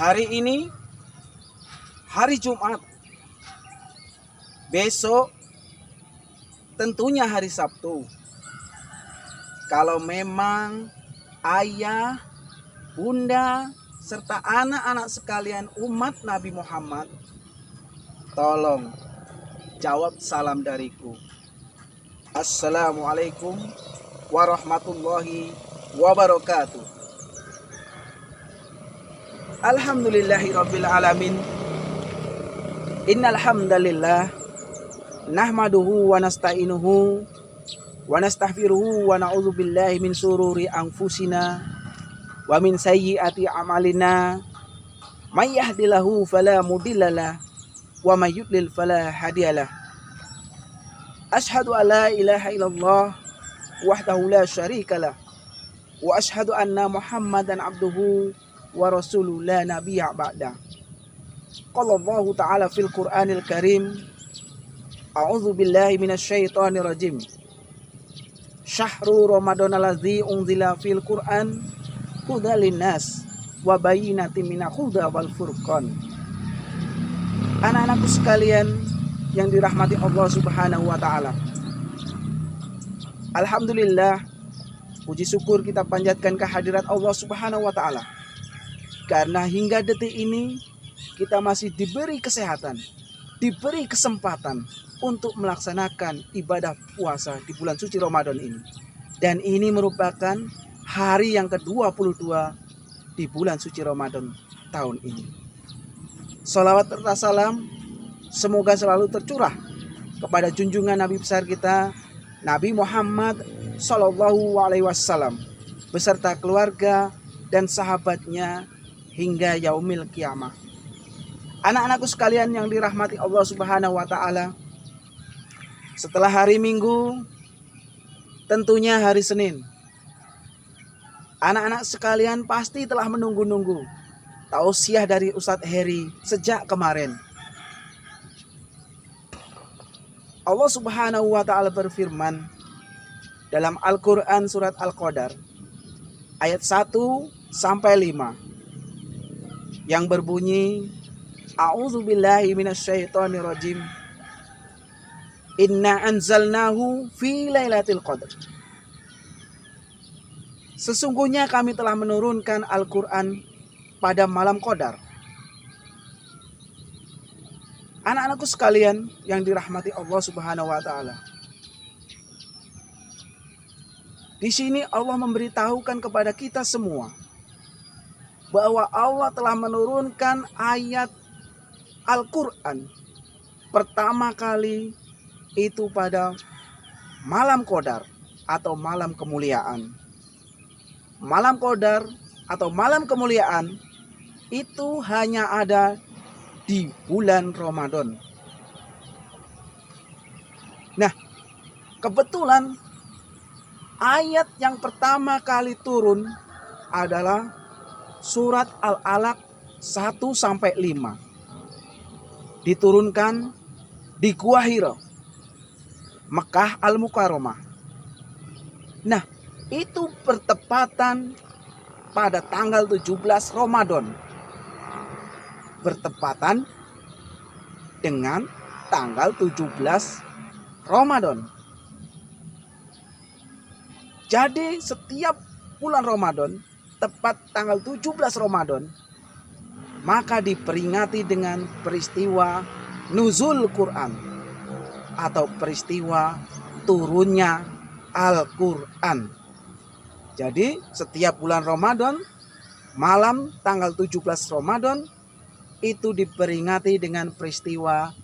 Hari ini hari Jumat, besok tentunya hari Sabtu. Kalau memang ayah, bunda, serta anak-anak sekalian umat Nabi Muhammad, tolong jawab salam dariku. Assalamualaikum warahmatullahi wabarakatuh. Alhamdulillahirabbil alamin. Innal hamdalillah nahmaduhu wa nasta'inuhu wa nastaghfiruhu wa na'udzu billahi min sururi anfusina wa min sayyiati a'malina. May yahdihillahu fala mudhillalah wa may yudlil fala hadiyalah. Asyhadu an la ilaha illallah wahdahu la syarikalah wa asyhadu anna Muhammadan abduhu wa rasuluhu la nabiyya ba'da. Qala Allahu ta'ala fil Qur'anil Karim, a'udzu billahi minasyaitonir rajim. Syahrul Ramadan allazi unzila fil Qur'an hudal linnas wa bayyinatin minal huda wal furqan. Anak-anakku sekalian yang dirahmati Allah Subhanahu wa taala. Alhamdulillah, puji syukur kita panjatkan kehadirat Allah Subhanahu wa taala. Karena hingga detik ini kita masih diberi kesehatan, diberi kesempatan untuk melaksanakan ibadah puasa di bulan suci Ramadan ini. Dan ini merupakan hari yang ke-22 di bulan suci Ramadan tahun ini. Shalawat serta salam semoga selalu tercurah kepada junjungan Nabi besar kita, Nabi Muhammad Sallallahu Alaihi Wasallam, beserta keluarga dan sahabatnya hingga yaumil kiamah. Anak-anakku sekalian yang dirahmati Allah Subhanahu wa taala, setelah hari Minggu, tentunya hari Senin. Anak-anak sekalian pasti telah menunggu-nunggu tausiah dari Ustadz Heri sejak kemarin. Allah Subhanahu wa taala berfirman dalam Al-Qur'an surat Al-Qadar ayat 1 sampai 5 yang berbunyi, a'udzu billahi minasyaitonir rajim. Inna anzalnahu fi lailatul qadar. Sesungguhnya kami telah menurunkan Al-Qur'an pada malam Qadar. Anak-anakku sekalian yang dirahmati Allah Subhanahu wa taala. Di sini Allah memberitahukan kepada kita semua bahwa Allah telah menurunkan ayat Al-Qur'an pertama kali itu pada malam Qadar atau malam kemuliaan. Malam Qadar atau malam kemuliaan itu hanya ada di bulan Ramadan. Nah, kebetulan ayat yang pertama kali turun adalah surat Al-Alaq 1 sampai 5. Diturunkan di Gua Hira, Mekah Al-Mukarramah. Nah, itu bertepatan pada tanggal 17 Ramadan. Bertepatan dengan tanggal 17 Ramadan. Jadi setiap bulan Ramadan, tepat tanggal 17 Ramadan, maka diperingati dengan peristiwa nuzul Quran atau peristiwa turunnya Al-Quran. Jadi setiap bulan Ramadan, malam tanggal 17 Ramadan itu diperingati dengan peristiwa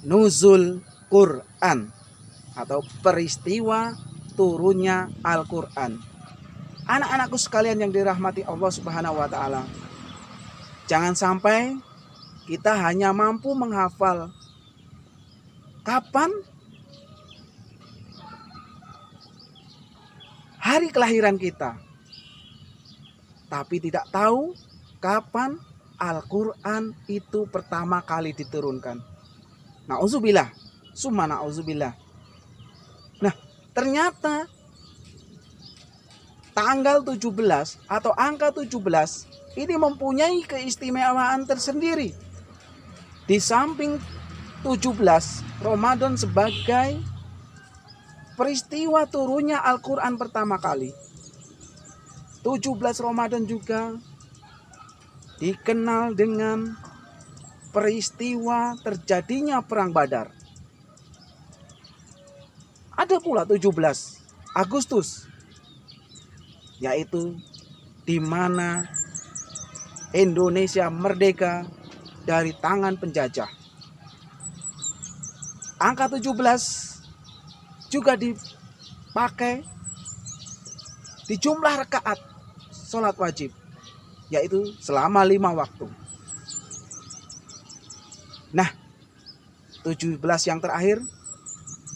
nuzul Quran atau peristiwa turunnya Al-Quran. Anak-anakku sekalian yang dirahmati Allah Subhanahu wa taala, jangan sampai kita hanya mampu menghafal kapan hari kelahiran kita, tapi tidak tahu kapan Al-Quran itu pertama kali diturunkan. Na'udzubillah, summa na'udzubillah. Nah, ternyata tanggal 17 atau angka 17 ini mempunyai keistimewaan tersendiri. Di samping 17 Ramadan sebagai peristiwa turunnya Al-Quran pertama kali, 17 Ramadan juga dikenal dengan peristiwa terjadinya Perang Badar. Ada pula 17 Agustus, yaitu di mana Indonesia merdeka dari tangan penjajah. Angka 17 juga dipakai di jumlah rakaat sholat wajib, yaitu selama 5 waktu. Nah, 17 yang terakhir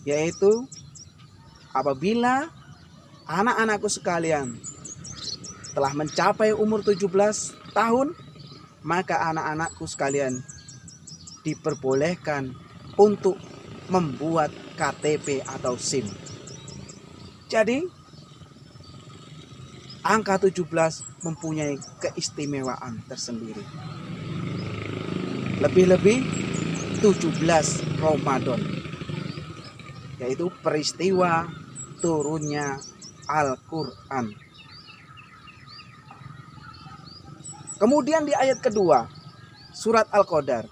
yaitu apabila anak-anakku sekalian telah mencapai umur 17 tahun, maka anak-anakku sekalian diperbolehkan untuk membuat KTP atau SIM. Jadi angka 17 mempunyai keistimewaan tersendiri. Lebih-lebih 17 Ramadan, yaitu peristiwa turunnya Al-Quran. Kemudian di ayat kedua surat Al-Qadar,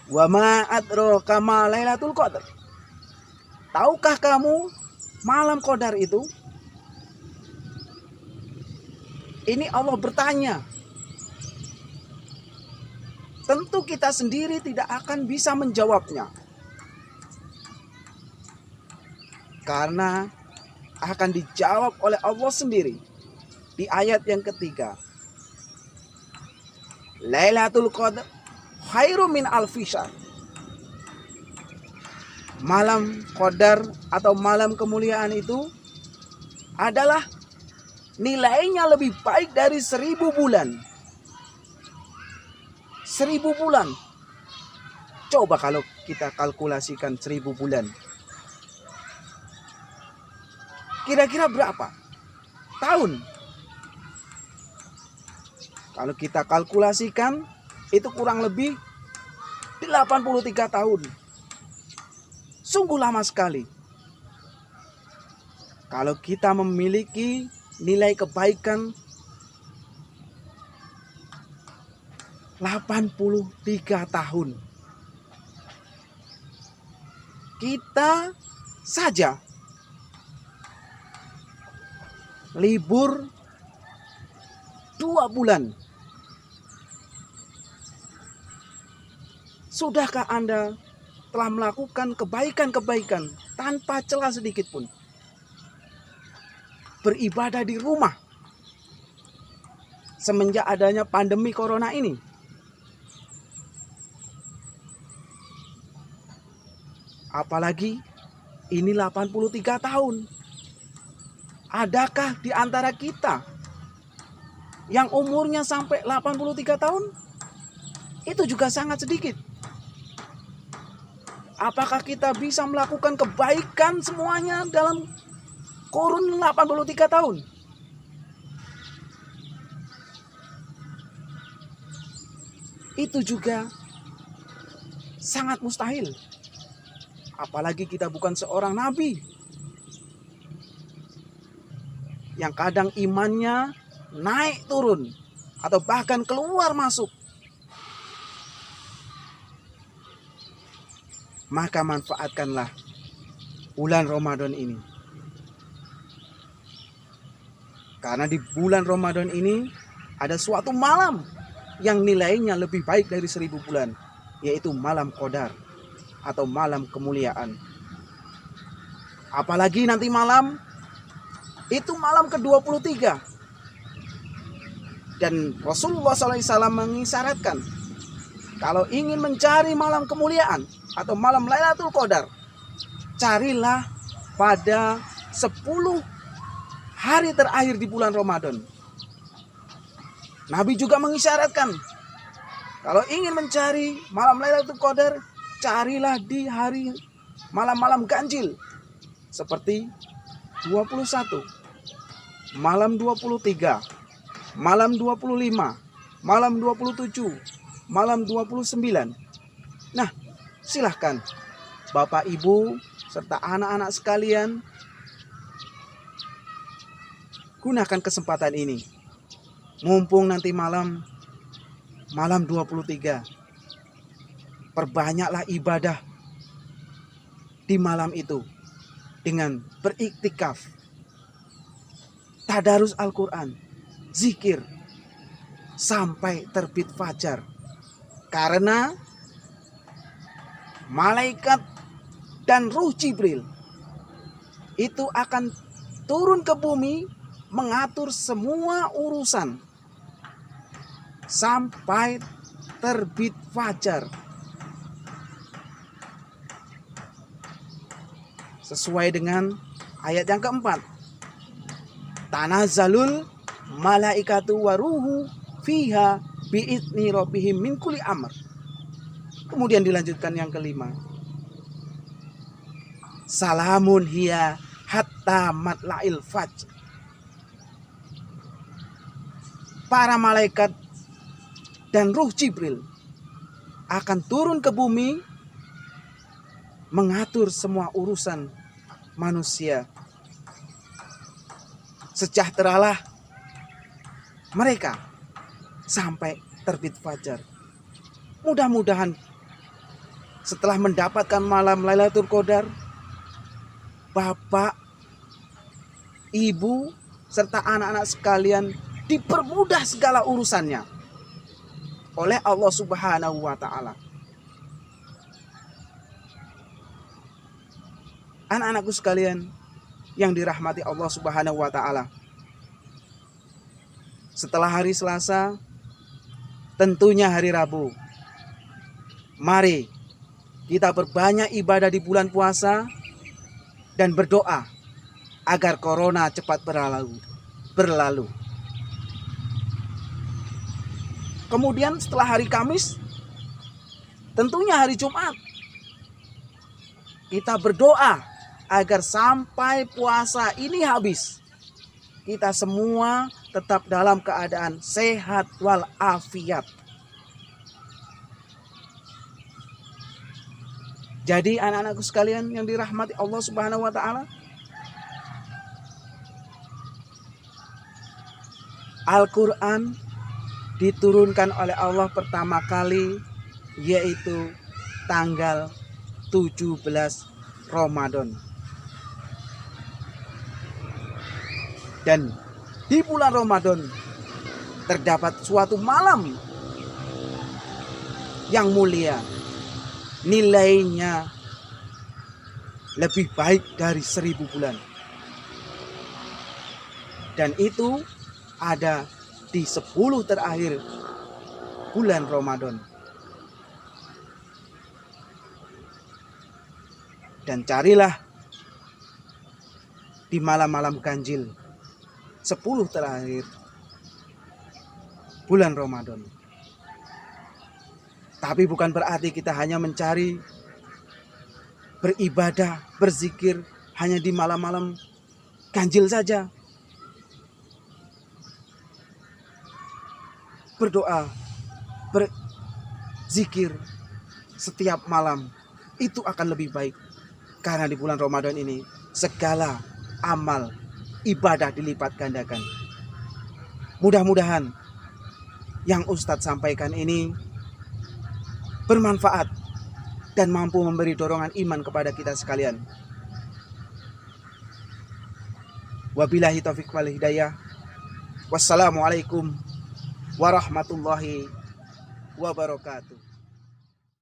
wa ma adraka ma lailatul qadar. Tahukah kamu malam Qadar itu? Ini Allah bertanya. Tentu kita sendiri tidak akan bisa menjawabnya, karena akan dijawab oleh Allah sendiri di ayat yang ketiga. Lailatul Qadar khairum min alfi syahr. Malam Qadar atau malam kemuliaan itu adalah nilainya lebih baik dari 1000 bulan. 1000 bulan. Coba kalau kita kalkulasikan 1000 bulan. Kira-kira berapa tahun? Kalau kita kalkulasikan itu kurang lebih 83 tahun. Sungguh lama sekali. Kalau kita memiliki nilai kebaikan 83 tahun, kita saja libur 2 bulan. Sudahkah Anda telah melakukan kebaikan-kebaikan tanpa celah sedikit pun? Beribadah di rumah semenjak adanya pandemi corona ini. Apalagi ini 83 tahun. Adakah di antara kita yang umurnya sampai 83 tahun? Itu juga sangat sedikit. Apakah kita bisa melakukan kebaikan semuanya dalam kurun 83 tahun? Itu juga sangat mustahil. Apalagi kita bukan seorang nabi yang kadang imannya naik turun atau bahkan keluar masuk. Maka manfaatkanlah bulan Ramadan ini. Karena di bulan Ramadan ini ada suatu malam yang nilainya lebih baik dari 1000 bulan, yaitu malam Qadar atau malam kemuliaan. Apalagi nanti malam itu malam ke-23. Dan Rasulullah SAW mengisyaratkan, kalau ingin mencari malam kemuliaan atau malam Lailatul Qadar, carilah pada 10 hari terakhir di bulan Ramadan. Nabi juga mengisyaratkan, kalau ingin mencari malam Lailatul Qadar, carilah di hari malam-malam ganjil seperti 21, malam 23, malam 25, malam 27, malam 29. Nah, silahkan Bapak Ibu serta anak-anak sekalian gunakan kesempatan ini. Mumpung nanti malam 23, perbanyaklah ibadah di malam itu dengan beriktikaf, tadarus Al-Quran, zikir sampai terbit fajar. Karena malaikat dan Ruh Jibril itu akan turun ke bumi mengatur semua urusan sampai terbit fajar. Sesuai dengan ayat yang keempat. Tanazzalul malaikatu waruhu fiha bi'izni rabbihim min kulli amr. Kemudian dilanjutkan yang kelima. Salamun hiya hatta matla'il fajr. Para malaikat dan Ruh Jibril akan turun ke bumi mengatur semua urusan manusia. Sejahteralah mereka sampai terbit fajar. Mudah-mudahan setelah mendapatkan malam Lailatul Qadar, Bapak, Ibu, serta anak-anak sekalian dipermudah segala urusannya oleh Allah Subhanahu wa Ta'ala. Anak-anakku sekalian yang dirahmati Allah Subhanahu wa Ta'ala, setelah hari Selasa, tentunya hari Rabu, mari kita berbanyak ibadah di bulan puasa dan berdoa agar corona cepat berlalu. Kemudian setelah hari Kamis, tentunya hari Jumat, kita berdoa agar sampai puasa ini habis, kita semua tetap dalam keadaan sehat walafiat. Jadi anak-anakku sekalian yang dirahmati Allah Subhanahu wa Ta'ala, Al-Quran diturunkan oleh Allah pertama kali yaitu tanggal 17 Ramadan. Dan di bulan Ramadan terdapat suatu malam yang mulia, nilainya lebih baik dari 1000 bulan. Dan itu ada di 10 terakhir bulan Ramadan. Dan carilah di malam-malam ganjil 10 terakhir bulan Ramadan. Tapi bukan berarti kita hanya mencari beribadah, berzikir hanya di malam-malam ganjil saja. Berdoa, berzikir setiap malam itu akan lebih baik. Karena di bulan Ramadan ini segala amal ibadah dilipat gandakan. Mudah-mudahan yang Ustadz sampaikan ini bermanfaat dan mampu memberi dorongan iman kepada kita sekalian. Wabillahi taufiq wal hidayah. Wassalamualaikum warahmatullahi wabarakatuh.